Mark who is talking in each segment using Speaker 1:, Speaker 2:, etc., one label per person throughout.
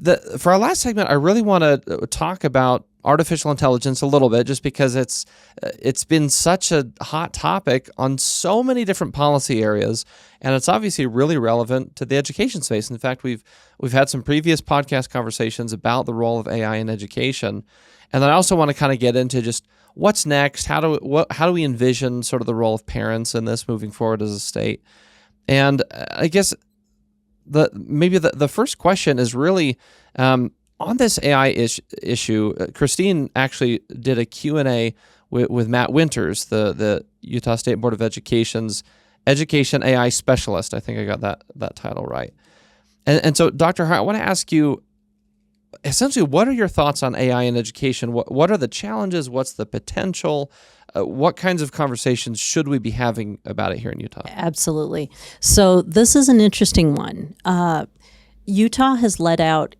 Speaker 1: For our last segment, I really want to talk about artificial intelligence a little bit, just because it's been such a hot topic on so many different policy areas, and it's obviously really relevant to the education space. In fact, we've had some previous podcast conversations about the role of AI in education, and then I also want to kind of get into just what's next. How do we envision sort of the role of parents in this moving forward as a state? And I guess the first question is really on this AI issue. Christine actually did a Q&A with Matt Winters, the Utah State Board of Education's Education AI Specialist. I think I got that title right. And so, Dr. Hart, I want to ask you, essentially, what are your thoughts on AI in education? What are the challenges? What's the potential? What kinds of conversations should we be having about it here in Utah?
Speaker 2: Absolutely. So this is an interesting one. Utah has let out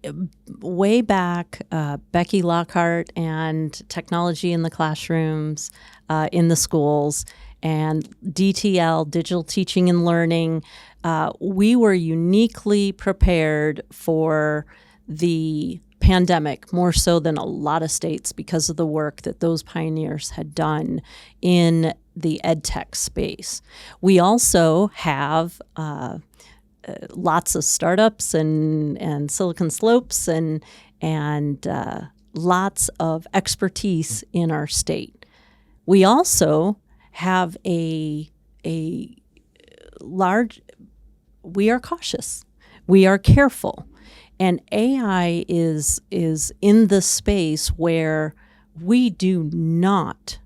Speaker 2: way back Becky Lockhart and technology in the classrooms, in the schools, and DTL, digital teaching and learning. We were uniquely prepared for the pandemic, more so than a lot of states, because of the work that those pioneers had done in the ed tech space. We also have lots of startups and Silicon Slopes and lots of expertise in our state. We also have a large. We are cautious. We are careful. And AI is in the space where we do not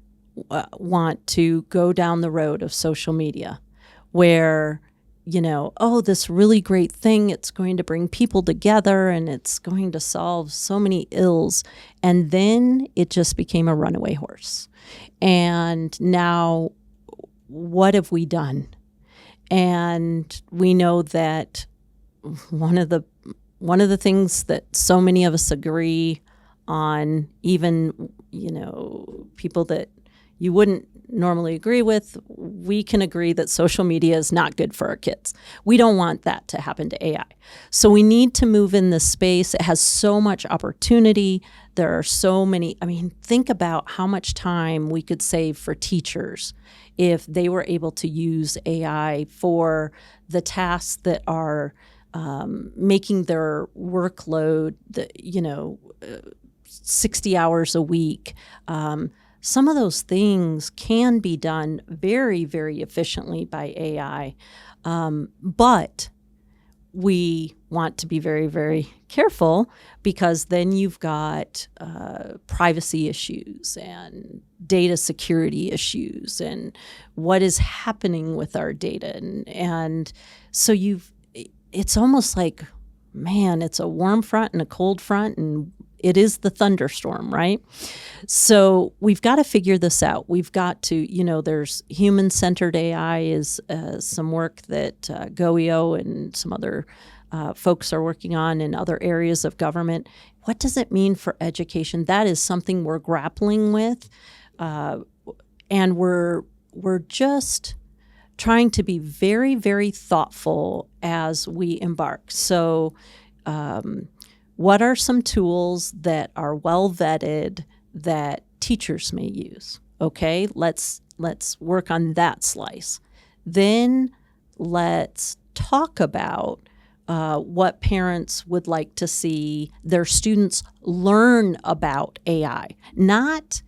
Speaker 2: want to go down the road of social media, where, this really great thing, it's going to bring people together and it's going to solve so many ills. And then it just became a runaway horse. And now what have we done? And we know that one of the things that so many of us agree on, even, people that you wouldn't normally agree with, we can agree that social media is not good for our kids. We don't want that to happen to AI. So we need to move in this space. It has so much opportunity. There are so many, think about how much time we could save for teachers if they were able to use AI for the tasks that are making their workload, 60 hours a week. Some of those things can be done very, very efficiently by AI. But we want to be very, very careful, because then you've got privacy issues and data security issues and what is happening with our data. And so it's almost like, man, it's a warm front and a cold front, and it is the thunderstorm, right? So we've got to figure this out. We've got to, there's human-centered AI is some work that GOEO and some other folks are working on in other areas of government. What does it mean for education? That is something we're grappling with, and we're just trying to be very, very thoughtful as we embark. So what are some tools that are well vetted that teachers may use? Okay, let's work on that slice. Then let's talk about what parents would like to see their students learn about AI. Not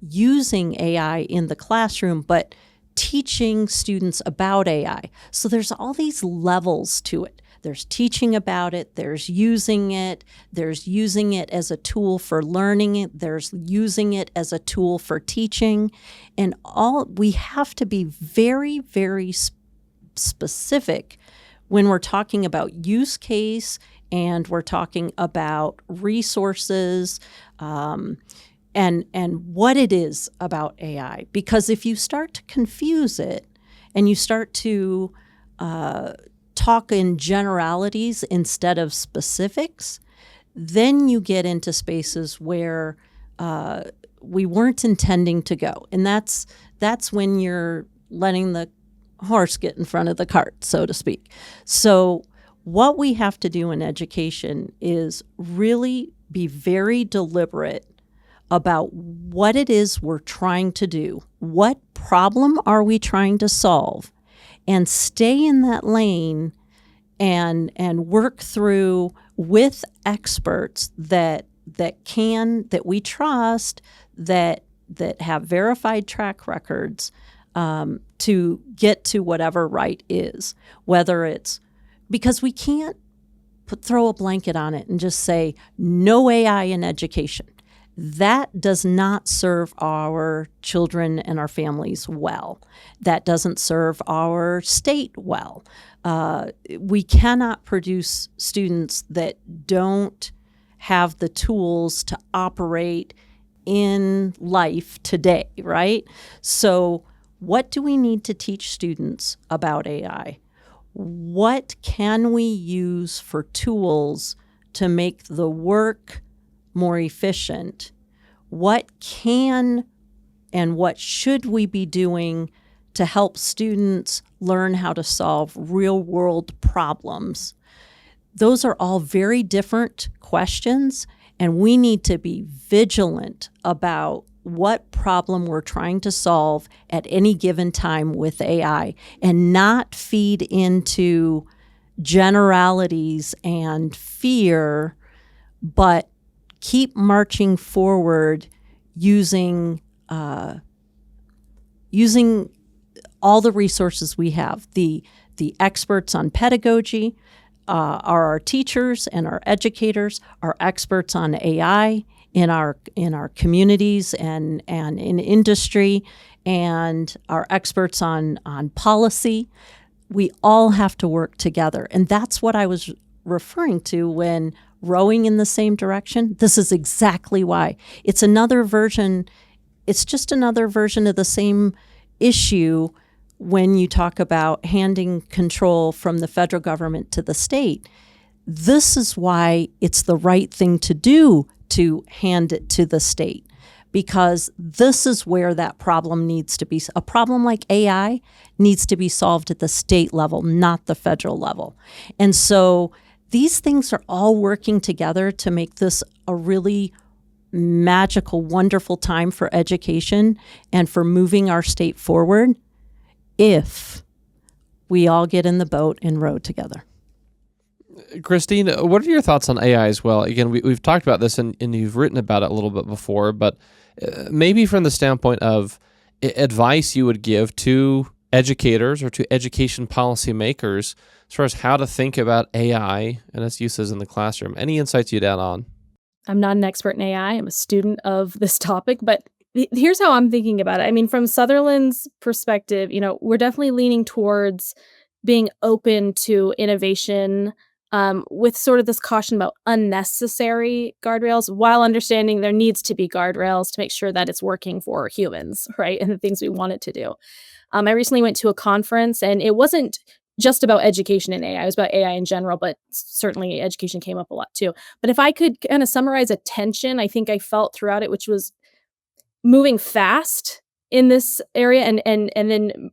Speaker 2: using AI in the classroom, but teaching students about AI. So there's all these levels to it. There's teaching about it, there's using it as a tool for learning it, there's using it as a tool for teaching. And we have to be very, very specific when we're talking about use case and we're talking about resources, and what it is about AI. Because if you start to confuse it and you start to talk in generalities instead of specifics, then you get into spaces where we weren't intending to go. And that's when you're letting the horse get in front of the cart, so to speak. So What we have to do in education is really be very deliberate about what it is we're trying to do. What problem are we trying to solve? And stay in that lane and work through with experts that we trust, that have verified track records, to get to whatever right is. Whether it's because we can't throw a blanket on it and just say no AI in education. That does not serve our children and our families well. That doesn't serve our state well. We cannot produce students that don't have the tools to operate in life today, right? So, what do we need to teach students about AI? What can we use for tools to make the work more efficient? What can and what should we be doing to help students learn how to solve real world problems? Those are all very different questions, and we need to be vigilant about what problem we're trying to solve at any given time with AI, and not feed into generalities and fear, but keep marching forward using all the resources we have. The experts on pedagogy are our teachers and our educators, our experts on AI in our communities and in industry, and our experts on policy. We all have to work together. And that's what I was referring to when rowing in the same direction. This is exactly why. It's another version. It's just another version of the same issue when you talk about handing control from the federal government to the state. This is why it's the right thing to do to hand it to the state, because this is where that problem needs to be. A problem like AI needs to be solved at the state level, not the federal level. And so these things are all working together to make this a really magical, wonderful time for education and for moving our state forward, if we all get in the boat and row together.
Speaker 1: Christine, what are your thoughts on AI as well? Again, we've talked about this and you've written about it a little bit before, but maybe from the standpoint of advice you would give to educators or to education policymakers as far as how to think about AI and its uses in the classroom. Any insights you'd add on?
Speaker 3: I'm not an expert in AI. I'm a student of this topic, but here's how I'm thinking about it. I mean, from Sutherland's perspective, we're definitely leaning towards being open to innovation, with sort of this caution about unnecessary guardrails, while understanding there needs to be guardrails to make sure that it's working for humans, right? And the things we want it to do. I recently went to a conference, and it wasn't just about education and AI. It was about AI in general, but certainly education came up a lot too. But if I could kind of summarize a tension I think I felt throughout it, which was moving fast in this area and then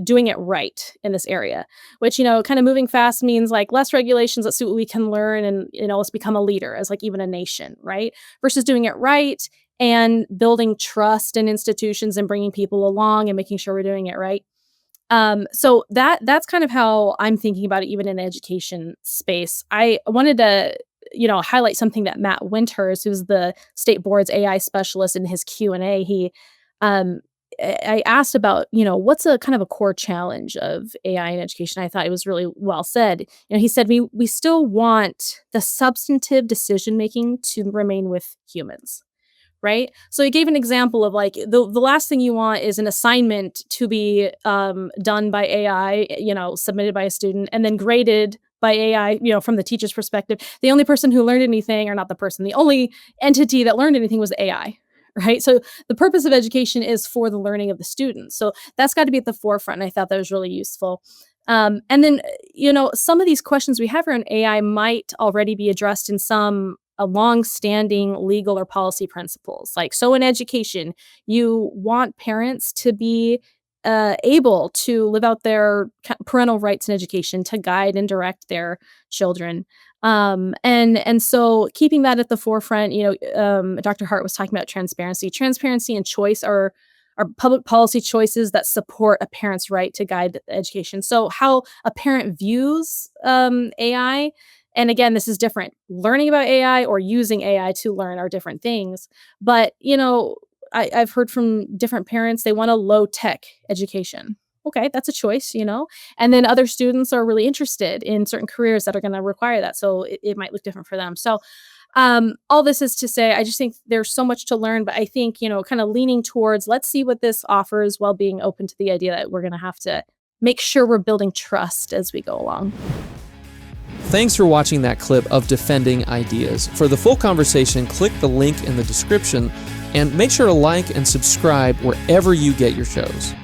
Speaker 3: doing it right in this area, which, kind of moving fast means like less regulations. Let's see what we can learn and, let's become a leader as like even a nation, right? Versus doing it right and building trust in institutions and bringing people along and making sure we're doing it right. So that's kind of how I'm thinking about it, even in the education space. I wanted to, highlight something that Matt Winters, who's the state board's AI specialist, in his Q&A, I asked about, what's a kind of a core challenge of AI in education. I thought it was really well said. He said, we still want the substantive decision making to remain with humans. Right. So he gave an example of like the last thing you want is an assignment to be done by AI, submitted by a student and then graded by AI, from the teacher's perspective. The only person who learned anything, or not the person, the only entity that learned anything was AI. Right. So the purpose of education is for the learning of the students. So that's got to be at the forefront. And I thought that was really useful. And then, some of these questions we have around AI might already be addressed in some long-standing legal or policy principles. Like, so in education, you want parents to be able to live out their parental rights in education to guide and direct their children. And so keeping that at the forefront, Dr. Hart was talking about transparency. Transparency and choice are public policy choices that support a parent's right to guide education. So how a parent views AI, and again, this is different. Learning about AI or using AI to learn are different things. But, I've heard from different parents, they want a low tech education. Okay, that's a choice, and then other students are really interested in certain careers that are going to require that. So it might look different for them. So all this is to say, I just think there's so much to learn, but I think, kind of leaning towards, let's see what this offers while being open to the idea that we're going to have to make sure we're building trust as we go along.
Speaker 1: Thanks for watching that clip of Defending Ideas. For the full conversation, click the link in the description and make sure to like and subscribe wherever you get your shows.